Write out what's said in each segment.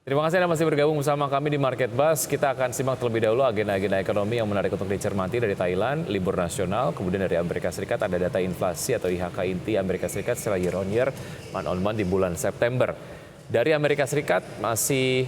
Terima kasih Anda masih bergabung bersama kami di Market Buzz. Kita akan simak terlebih dahulu agenda-agenda ekonomi yang menarik untuk dicermati dari Thailand, libur nasional, kemudian dari Amerika Serikat ada data inflasi atau IHK inti Amerika Serikat secara year on year, month on month di bulan September. Dari Amerika Serikat masih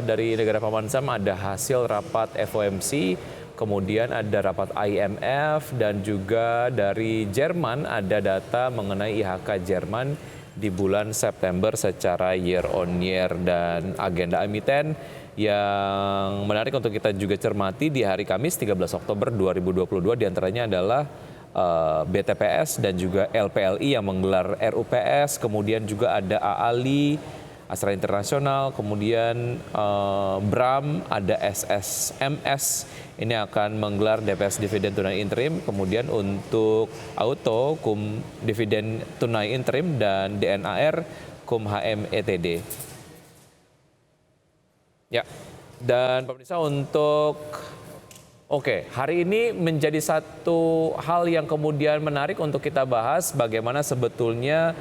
dari negara paman Sam ada hasil rapat FOMC, kemudian ada rapat IMF dan juga dari Jerman ada data mengenai IHK Jerman di bulan September secara year on year, dan agenda emiten yang menarik untuk kita juga cermati di hari Kamis 13 Oktober 2022 diantaranya adalah BTPS dan juga LPLI yang menggelar RUPS, kemudian juga ada AALI, Astra Internasional, kemudian BRAM, ada SSMS, ini akan menggelar DPS dividen tunai interim, kemudian untuk Auto, KUM dividen tunai interim, dan DNAR, KUM HM ETD. Ya, dan pemirsa untuk hari ini menjadi satu hal yang kemudian menarik untuk kita bahas bagaimana sebetulnya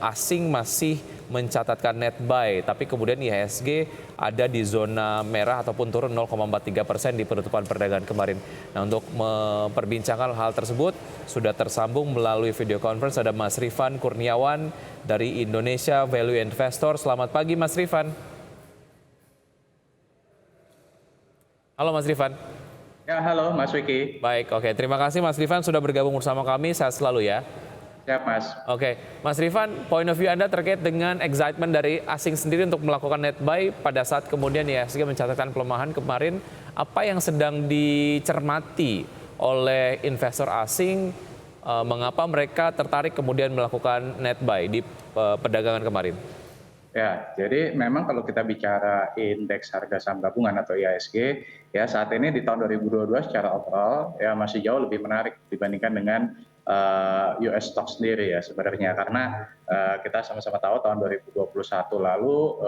asing masih mencatatkan net buy, tapi kemudian IHSG ada di zona merah ataupun turun 0,43% di penutupan perdagangan kemarin. Nah, untuk memperbincangkan hal tersebut sudah tersambung melalui video conference ada Mas Rifan Kurniawan dari Indonesia Value Investor. Selamat pagi Mas Rifan. Halo Mas Rifan. Ya, halo Mas Wiki. Baik, terima kasih Mas Rifan sudah bergabung bersama kami, sehat selalu ya. Siap Mas. Mas Rifan, point of view Anda terkait dengan excitement dari asing sendiri untuk melakukan net buy pada saat kemudian IHSG mencatatkan pelemahan kemarin, apa yang sedang dicermati oleh investor asing, mengapa mereka tertarik kemudian melakukan net buy di perdagangan kemarin? Ya, jadi memang kalau kita bicara indeks harga saham gabungan atau IHSG, ya saat ini di tahun 2022 secara overall ya masih jauh lebih menarik dibandingkan dengan US stock sendiri ya sebenarnya, karena kita sama-sama tahu tahun 2021 lalu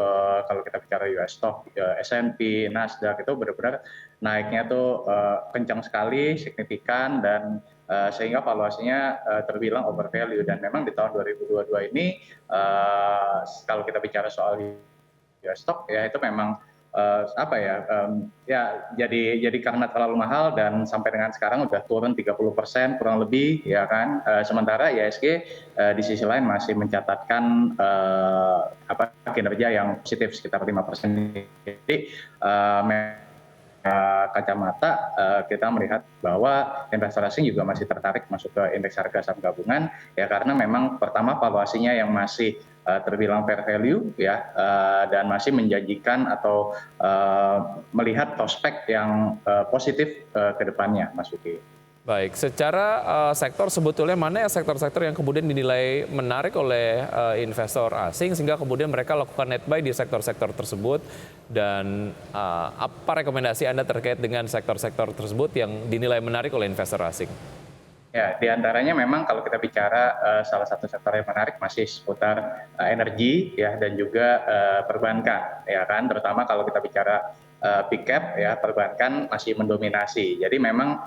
kalau kita bicara US stock, S&P, Nasdaq itu benar-benar naiknya tuh kencang sekali, signifikan, dan sehingga valuasinya terbilang overvalue. Dan memang di tahun 2022 ini kalau kita bicara soal US stock ya itu memang jadi karena terlalu mahal dan sampai dengan sekarang udah turun 30% kurang lebih ya kan. Sementara IHSG di sisi lain masih mencatatkan kinerja yang positif sekitar 5%. Jadi kacamata kita melihat bahwa investor asing juga masih tertarik masuk ke indeks harga saham gabungan ya, karena memang pertama valuasinya yang masih terbilang fair value ya, dan masih menjanjikan atau melihat prospek yang positif ke depannya, Mas Vicky. Baik, secara sektor sebetulnya mana ya sektor-sektor yang kemudian dinilai menarik oleh investor asing sehingga kemudian mereka lakukan net buy di sektor-sektor tersebut, dan apa rekomendasi Anda terkait dengan sektor-sektor tersebut yang dinilai menarik oleh investor asing? Ya, diantaranya memang kalau kita bicara salah satu sektor yang menarik masih seputar energi ya, dan juga perbankan ya kan, terutama kalau kita bicara big cap ya, perbankan masih mendominasi. Jadi memang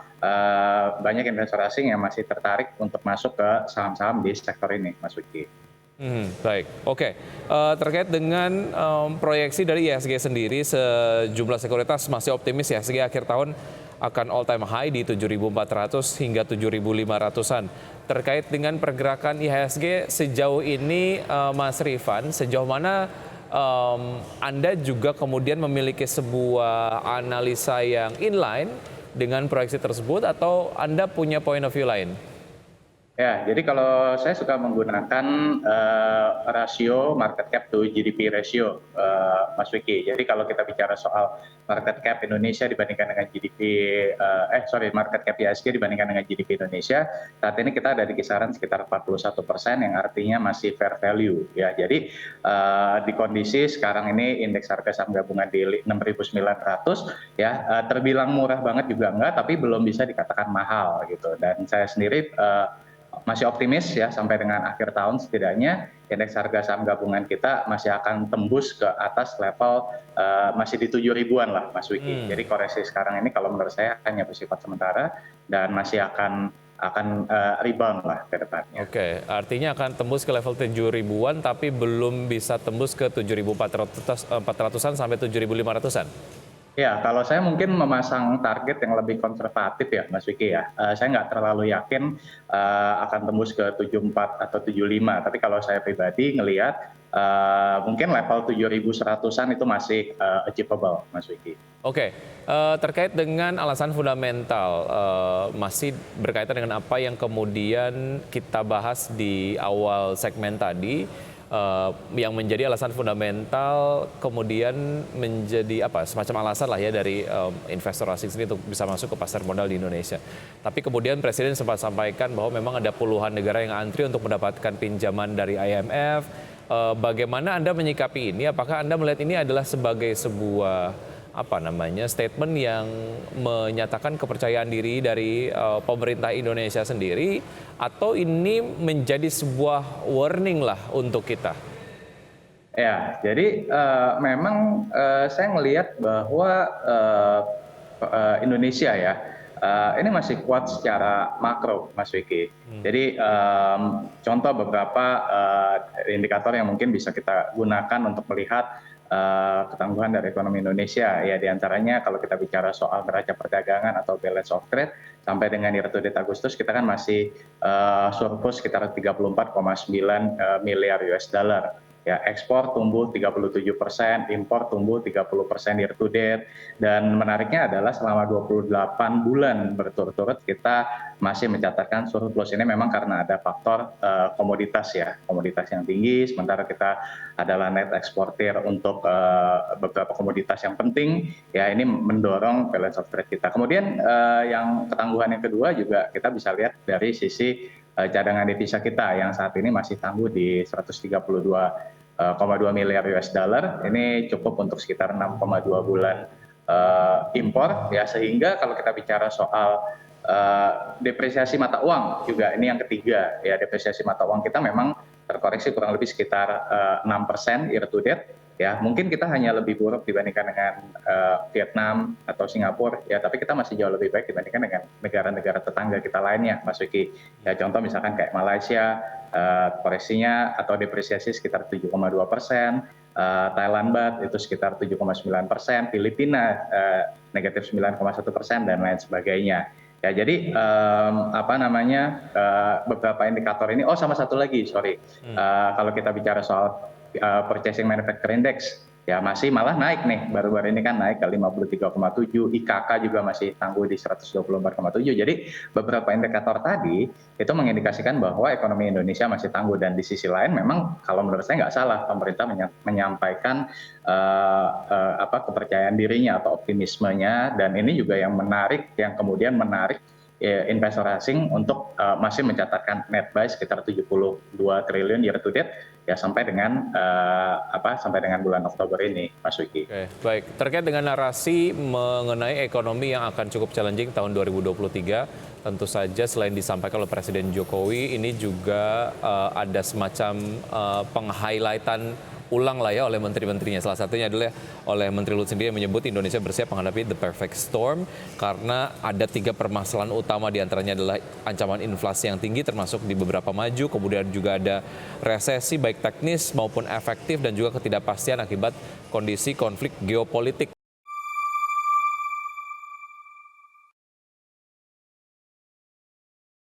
banyak investor asing yang masih tertarik untuk masuk ke saham-saham di sektor ini, Mas Wiki. Baik, terkait dengan proyeksi dari IHSG sendiri, sejumlah sekuritas masih optimis IHSG akhir tahun akan all time high di 7.400 hingga 7.500-an. Terkait dengan pergerakan IHSG sejauh ini, Mas Rifan, sejauh mana Anda juga kemudian memiliki sebuah analisa yang inline dengan proyeksi tersebut, atau Anda punya point of view lain? Ya, jadi kalau saya suka menggunakan rasio market cap to GDP ratio, Mas Wiki. Jadi kalau kita bicara soal market cap Indonesia dibandingkan dengan market cap IHSG dibandingkan dengan GDP Indonesia, saat ini kita ada di kisaran sekitar 41%, yang artinya masih fair value. Ya, jadi di kondisi sekarang ini indeks harga saham gabungan di 6.900, ya terbilang murah banget juga enggak, tapi belum bisa dikatakan mahal gitu. Dan saya sendiri masih optimis ya, sampai dengan akhir tahun setidaknya indeks harga saham gabungan kita masih akan tembus ke atas level masih di 7.000-an lah, Mas Wiki. Jadi koreksi sekarang ini kalau menurut saya hanya bersifat sementara dan masih akan akan rebound lah ke depannya. Oke, artinya akan tembus ke level 7.000-an tapi belum bisa tembus ke 7.400-an sampai 7.500-an. Ya, kalau saya mungkin memasang target yang lebih konservatif ya, Mas Vicky ya. Saya nggak terlalu yakin akan tembus ke 74 atau 75. Tapi kalau saya pribadi ngelihat mungkin level 7.100-an itu masih achievable, Mas Vicky. Oke, terkait dengan alasan fundamental, masih berkaitan dengan apa yang kemudian kita bahas di awal segmen tadi, yang menjadi alasan fundamental kemudian menjadi semacam alasan lah ya dari investor asing sendiri untuk bisa masuk ke pasar modal di Indonesia. Tapi kemudian Presiden sempat sampaikan bahwa memang ada puluhan negara yang antri untuk mendapatkan pinjaman dari IMF. Bagaimana Anda menyikapi ini? Apakah Anda melihat ini adalah sebagai sebuah statement yang menyatakan kepercayaan diri dari pemerintah Indonesia sendiri, atau ini menjadi sebuah warning lah untuk kita? Ya, jadi memang saya melihat bahwa Indonesia ya ini masih kuat secara makro, Mas Vicky. Jadi contoh beberapa indikator yang mungkin bisa kita gunakan untuk melihat ketangguhan dari ekonomi Indonesia, ya diantaranya kalau kita bicara soal neraca perdagangan atau balance of trade sampai dengan year to date Agustus kita kan masih surplus sekitar 34,9 miliar US dollar. Ya, ekspor tumbuh 37%, impor tumbuh 30% year to date, dan menariknya adalah selama 28 bulan berturut-turut kita masih mencatatkan surplus. Ini memang karena ada faktor komoditas ya, komoditas yang tinggi, sementara kita adalah net eksportir untuk beberapa komoditas yang penting, ya ini mendorong balance of trade kita. Kemudian yang ketangguhan yang kedua juga kita bisa lihat dari sisi cadangan devisa kita yang saat ini masih tangguh di 132,2 miliar US dollar. Ini cukup untuk sekitar 6,2 bulan impor, ya, sehingga kalau kita bicara soal depresiasi mata uang juga ini yang ketiga, ya, depresiasi mata uang kita memang terkoreksi kurang lebih sekitar 6% year to date. Ya, mungkin kita hanya lebih buruk dibandingkan dengan Vietnam atau Singapura, ya, tapi kita masih jauh lebih baik dibandingkan dengan negara-negara tetangga kita lainnya, Mas Vicky. Ya, contoh misalkan kayak Malaysia, koreksinya atau depresiasi sekitar 7,2%, Thailand baht itu sekitar 7,9%, Filipina negatif 9,1% dan lain sebagainya. Ya, jadi beberapa indikator ini. Sama satu lagi, kalau kita bicara soal Purchasing Manufacturing Index, ya masih malah naik nih, baru-baru ini kan naik ke 53,7, IKK juga masih tangguh di 124,7. Jadi beberapa indikator tadi itu mengindikasikan bahwa ekonomi Indonesia masih tangguh, dan di sisi lain memang kalau menurut saya nggak salah pemerintah menyampaikan kepercayaan dirinya atau optimismenya, dan ini juga yang kemudian menarik investor asing untuk masih mencatatkan net buy sekitar 72 triliun year to date, ya sampai dengan bulan Oktober ini, Mas Wiki. Oke, baik. Terkait dengan narasi mengenai ekonomi yang akan cukup challenging tahun 2023, tentu saja selain disampaikan oleh Presiden Jokowi, ini juga ada semacam peng-highlightan ulang lah ya oleh menteri-menterinya. Salah satunya adalah oleh Menteri Luhut sendiri yang menyebut Indonesia bersiap menghadapi the perfect storm karena ada 3 permasalahan utama, diantaranya adalah ancaman inflasi yang tinggi termasuk di beberapa maju, kemudian juga ada resesi baik teknis maupun efektif, dan juga ketidakpastian akibat kondisi konflik geopolitik